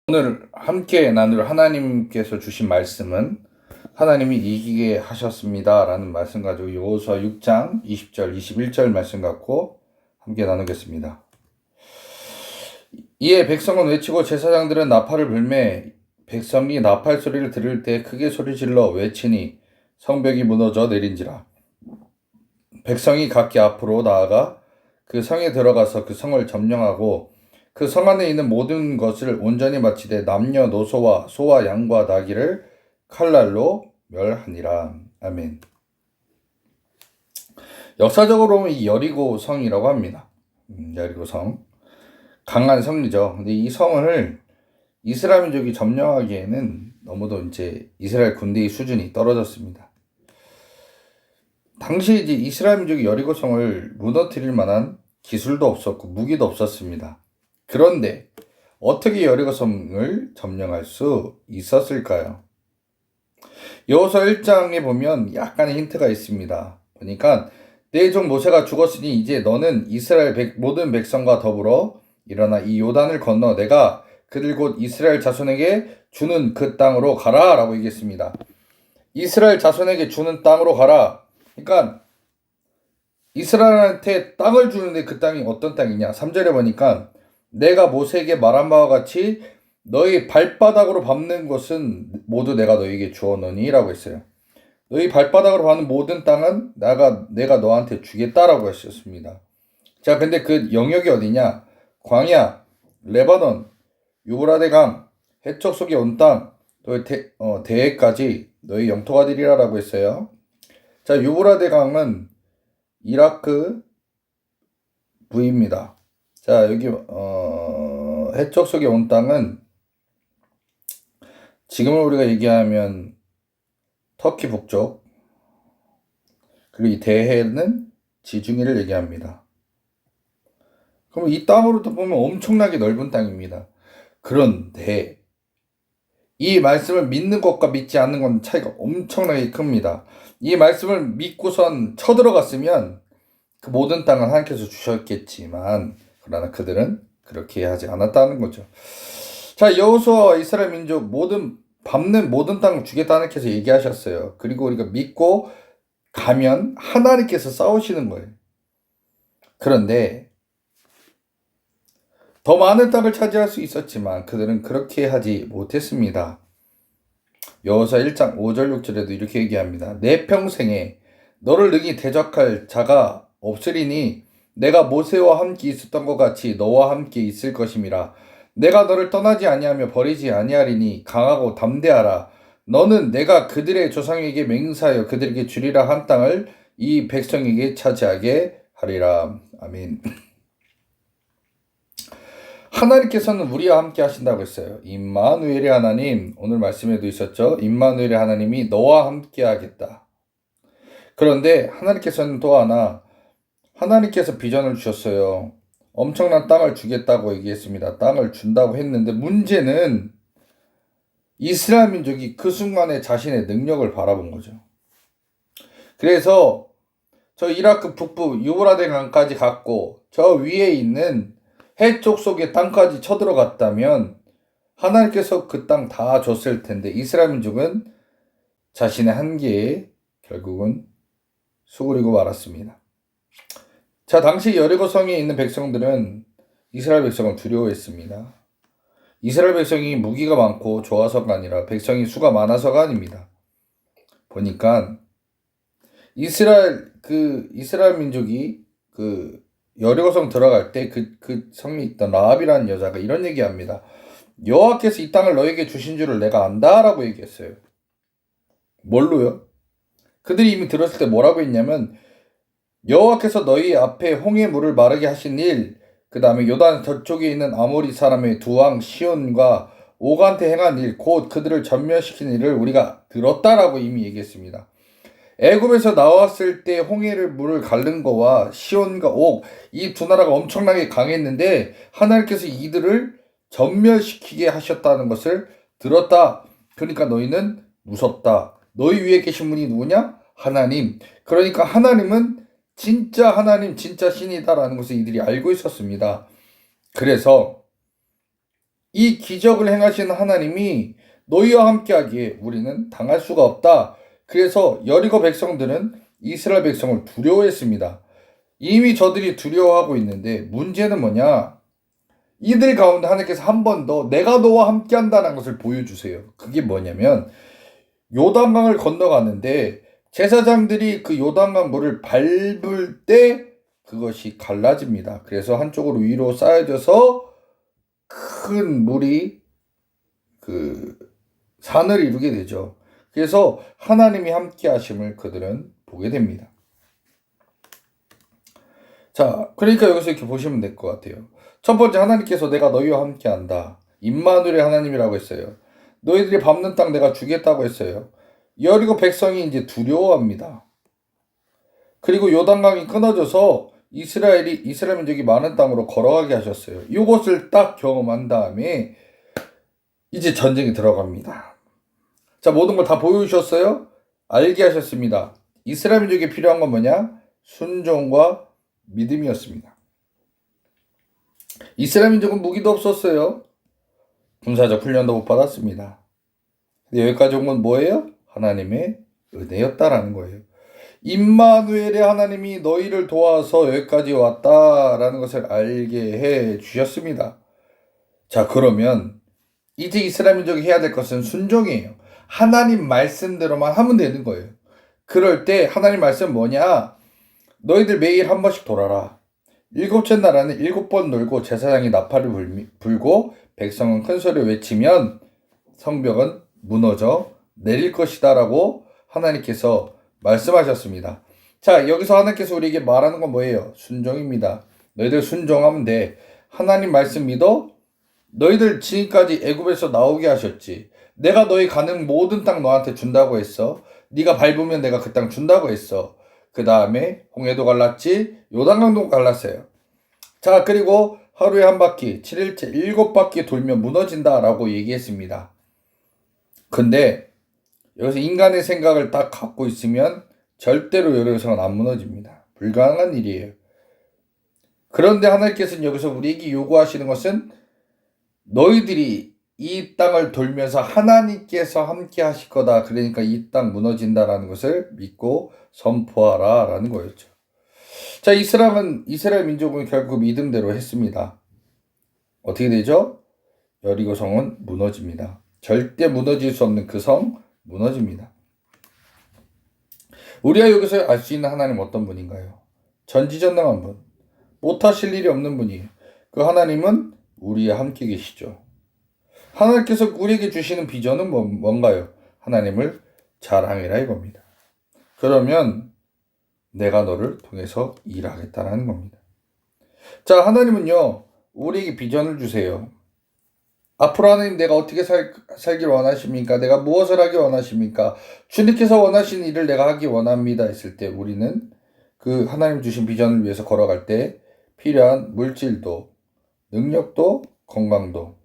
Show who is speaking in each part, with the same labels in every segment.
Speaker 1: 오늘 함께 나눌 하나님께서 주신 말씀은 하나님이 이기게 하셨습니다 라는 말씀 가지고 여호수아 6장 20절 21절 말씀 갖고 함께 나누겠습니다. 이에 백성은 외치고 제사장들은 나팔을 불매 백성이 나팔 소리를 들을 때 크게 소리질러 외치니 성벽이 무너져 내린지라. 백성이 각기 앞으로 나아가 그 성에 들어가서 그 성을 점령하고 그 성 안에 있는 모든 것을 온전히 마치되 남녀노소와 소와 양과 나귀를 칼날로 멸하니라. 아멘. 역사적으로 보면 이 여리고 성이라고 합니다. 여리고 성. 강한 성이죠. 근데 이 성을 이스라엘 민족이 점령하기에는 너무도 이제 이스라엘 군대의 수준이 떨어졌습니다. 당시 이제 이스라엘 민족이 여리고 성을 무너뜨릴 만한 기술도 없었고 무기도 없었습니다. 그런데 어떻게 여리고 성을 점령할 수 있었을까요? 여호수아 1장에 보면 약간의 힌트가 있습니다. 보니까 내 종 모세가 죽었으니 이제 너는 이스라엘 모든 백성과 더불어 일어나 이 요단을 건너 내가 그들 곧 이스라엘 자손에게 주는 그 땅으로 가라 라고 얘기했습니다. 이스라엘 자손에게 주는 땅으로 가라. 그러니까 이스라엘한테 땅을 주는데 그 땅이 어떤 땅이냐? 3절에 보니까 내가 모세에게 말한 바와 같이 너희 발바닥으로 밟는 것은 모두 내가 너희에게 주었노니 라고 했어요. 너희 발바닥으로 밟는 모든 땅은 내가 너한테 주겠다라고 했었습니다. 자, 근데 그 영역이 어디냐? 광야, 레바논, 유브라데 강, 해적 속에 온 땅, 또 대해까지 너희 영토가 되리라라고 했어요. 자, 유브라데 강은 이라크 부입니다. 자, 여기 해적 속에 온 땅은 지금은 우리가 얘기하면 터키 북쪽, 그리고 이 대해는 지중해를 얘기합니다. 그럼 이 땅으로도 보면 엄청나게 넓은 땅입니다. 그런데 이 말씀을 믿는 것과 믿지 않는 건 차이가 엄청나게 큽니다. 이 말씀을 믿고선 쳐들어갔으면 그 모든 땅은 하나님께서 주셨겠지만 그러나 그들은 그렇게 하지 않았다는 거죠. 자, 여호수아와 이스라엘 민족 밟는 모든 땅을 주겠다 하나님께서 얘기하셨어요. 그리고 우리가 믿고 가면 하나님께서 싸우시는 거예요. 그런데 더 많은 땅을 차지할 수 있었지만 그들은 그렇게 하지 못했습니다. 여호수아 1장 5절 6절에도 이렇게 얘기합니다. 내 평생에 너를 능히 대적할 자가 없으리니 내가 모세와 함께 있었던 것 같이 너와 함께 있을 것임이라. 내가 너를 떠나지 아니하며 버리지 아니하리니 강하고 담대하라. 너는 내가 그들의 조상에게 맹세하여 그들에게 주리라 한 땅을 이 백성에게 차지하게 하리라. 아멘. 하나님께서는 우리와 함께 하신다고 했어요. 임마누엘의 하나님, 오늘 말씀에도 있었죠. 임마누엘의 하나님이 너와 함께 하겠다. 그런데 하나님께서는 또 하나, 하나님께서 비전을 주셨어요. 엄청난 땅을 주겠다고 얘기했습니다. 땅을 준다고 했는데 문제는 이스라엘 민족이 그 순간에 자신의 능력을 바라본 거죠. 그래서 저 이라크 북부 유브라데 강까지 갔고 저 위에 있는 해쪽 속의 땅까지 쳐들어갔다면 하나님께서 그 땅 다 줬을 텐데 이스라엘 민족은 자신의 한계에 결국은 수그리고 말았습니다. 자, 당시 여리고 성에 있는 백성들은 이스라엘 백성을 두려워했습니다. 이스라엘 백성이 무기가 많고 좋아서가 아니라 백성이 수가 많아서가 아닙니다. 보니까 이스라엘 민족이 여리고성 들어갈 때 그 성에 있던 라합이라는 여자가 이런 얘기합니다. 여호와께서 이 땅을 너에게 주신 줄을 내가 안다라고 얘기했어요. 뭘로요? 그들이 이미 들었을 때 뭐라고 했냐면 여호와께서 너희 앞에 홍해 물을 마르게 하신 일, 그 다음에 요단 저쪽에 있는 아모리 사람의 두 왕 시온과 옥한테 행한 일, 곧 그들을 전멸시킨 일을 우리가 들었다라고 이미 얘기했습니다. 애굽에서 나왔을 때 홍해를 물을 가른 거와 시온과 옥, 이 두 나라가 엄청나게 강했는데 하나님께서 이들을 전멸시키게 하셨다는 것을 들었다. 그러니까 너희는 무섭다. 너희 위에 계신 분이 누구냐? 하나님. 그러니까 하나님은 진짜 하나님, 진짜 신이다라는 것을 이들이 알고 있었습니다. 그래서 이 기적을 행하시는 하나님이 너희와 함께하기에 우리는 당할 수가 없다. 그래서 여리고 백성들은 이스라엘 백성을 두려워했습니다. 이미 저들이 두려워하고 있는데 문제는 뭐냐? 이들 가운데 하나님께서 한 번 더 내가 너와 함께한다는 것을 보여주세요. 그게 뭐냐면 요단강을 건너가는데 제사장들이 그 요단강 물을 밟을 때 그것이 갈라집니다. 그래서 한쪽으로 위로 쌓여져서 큰 물이 그 산을 이루게 되죠. 그래서 하나님이 함께 하심을 그들은 보게 됩니다. 자, 그러니까 여기서 이렇게 보시면 될 것 같아요. 첫 번째, 하나님께서 내가 너희와 함께 한다. 임마누엘의 하나님이라고 했어요. 너희들이 밟는 땅 내가 주겠다고 했어요. 여리고 백성이 이제 두려워합니다. 그리고 요단강이 끊어져서 이스라엘 민족이 많은 땅으로 걸어가게 하셨어요. 이것을 딱 경험한 다음에 이제 전쟁이 들어갑니다. 자, 모든 걸 다 보여주셨어요? 알게 하셨습니다. 이스라엘 민족에 필요한 건 뭐냐? 순종과 믿음이었습니다. 이스라엘 민족은 무기도 없었어요. 군사적 훈련도 못 받았습니다. 근데 여기까지 온 건 뭐예요? 하나님의 은혜였다라는 거예요. 임마누엘의 하나님이 너희를 도와서 여기까지 왔다라는 것을 알게 해 주셨습니다. 자, 그러면 이제 이스라엘 민족이 해야 될 것은 순종이에요. 하나님 말씀대로만 하면 되는 거예요. 그럴 때 하나님 말씀 뭐냐? 너희들 매일 한 번씩 돌아라. 일곱째 날에는 7번 놀고 제사장이 나팔을 불고 백성은 큰 소리를 외치면 성벽은 무너져 내릴 것이다 라고 하나님께서 말씀하셨습니다. 자, 여기서 하나님께서 우리에게 말하는 건 뭐예요? 순종입니다. 너희들 순종하면 돼. 하나님 말씀 믿어? 너희들 지금까지 애굽에서 나오게 하셨지. 내가 너희 가는 모든 땅 너한테 준다고 했어. 네가 밟으면 내가 그 땅 준다고 했어. 그 다음에 홍해도 갈랐지, 요단강도 갈랐어요. 자, 그리고 하루에 한 바퀴, 7일째 7바퀴 돌면 무너진다라고 얘기했습니다. 근데 여기서 인간의 생각을 딱 갖고 있으면 절대로 여리고성은 안 무너집니다. 불가능한 일이에요. 그런데 하나님께서는 여기서 우리에게 요구하시는 것은 너희들이 이 땅을 돌면서 하나님께서 함께 하실 거다. 그러니까 이 땅 무너진다라는 것을 믿고 선포하라 라는 거였죠. 자, 이스라엘 민족은 결국 믿음대로 했습니다. 어떻게 되죠? 여리고성은 무너집니다. 절대 무너질 수 없는 그 성 무너집니다. 우리가 여기서 알 수 있는 하나님 어떤 분인가요? 전지전능한 분, 못하실 일이 없는 분이에요. 그 하나님은 우리와 함께 계시죠. 하나님께서 우리에게 주시는 비전은 뭔가요? 하나님을 자랑해라 이겁니다. 그러면 내가 너를 통해서 일하겠다는 겁니다. 자, 하나님은요, 우리에게 비전을 주세요. 앞으로 하나님 내가 어떻게 살길 원하십니까? 내가 무엇을 하기 원하십니까? 주님께서 원하시는 일을 내가 하기 원합니다 했을 때 우리는 그 하나님 주신 비전을 위해서 걸어갈 때 필요한 물질도, 능력도, 건강도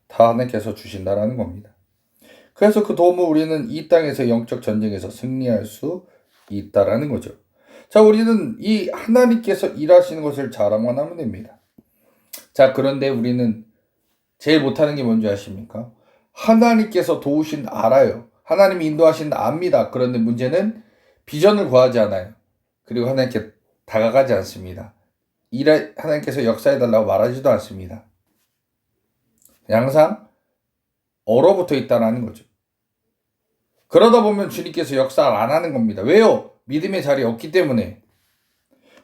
Speaker 1: 다 하나님께서 주신다라는 겁니다. 그래서 그 도움을 우리는 이 땅에서 영적 전쟁에서 승리할 수 있다라는 거죠. 자, 우리는 이 하나님께서 일하시는 것을 자랑만 하면 됩니다. 자, 그런데 우리는 제일 못하는 게 뭔지 아십니까? 하나님께서 도우신 알아요. 하나님이 인도하신다 압니다. 그런데 문제는 비전을 구하지 않아요. 그리고 하나님께 다가가지 않습니다. 하나님께서 역사해달라고 말하지도 않습니다. 항상 얼어붙어 있다는 거죠. 그러다 보면 주님께서 역사를 안 하는 겁니다. 왜요? 믿음의 자리에 없기 때문에.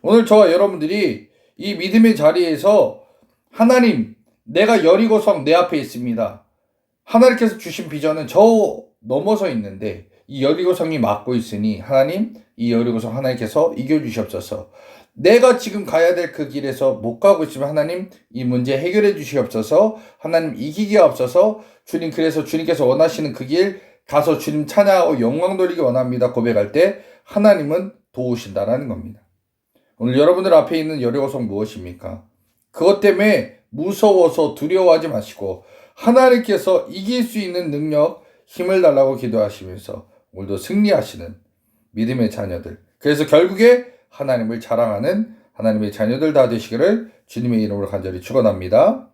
Speaker 1: 오늘 저와 여러분들이 이 믿음의 자리에서 하나님, 내가 여리고성 내 앞에 있습니다. 하나님께서 주신 비전은 저 넘어서 있는데 이 여리고성이 막고 있으니 하나님, 이 여리고성 하나님께서 이겨주시옵소서. 내가 지금 가야 될 그 길에서 못 가고 있으면 하나님 이 문제 해결해 주시옵소서. 하나님 이기게 없어서 주님, 그래서 주님께서 원하시는 그 길 가서 주님 찬양하고 영광 돌리기 원합니다 고백할 때 하나님은 도우신다라는 겁니다. 오늘 여러분들 앞에 있는 여리고성 무엇입니까? 그것 때문에 무서워서 두려워하지 마시고 하나님께서 이길 수 있는 능력, 힘을 달라고 기도하시면서 오늘도 승리하시는 믿음의 자녀들, 그래서 결국에 하나님을 자랑하는 하나님의 자녀들 다 되시기를 주님의 이름으로 간절히 축원합니다.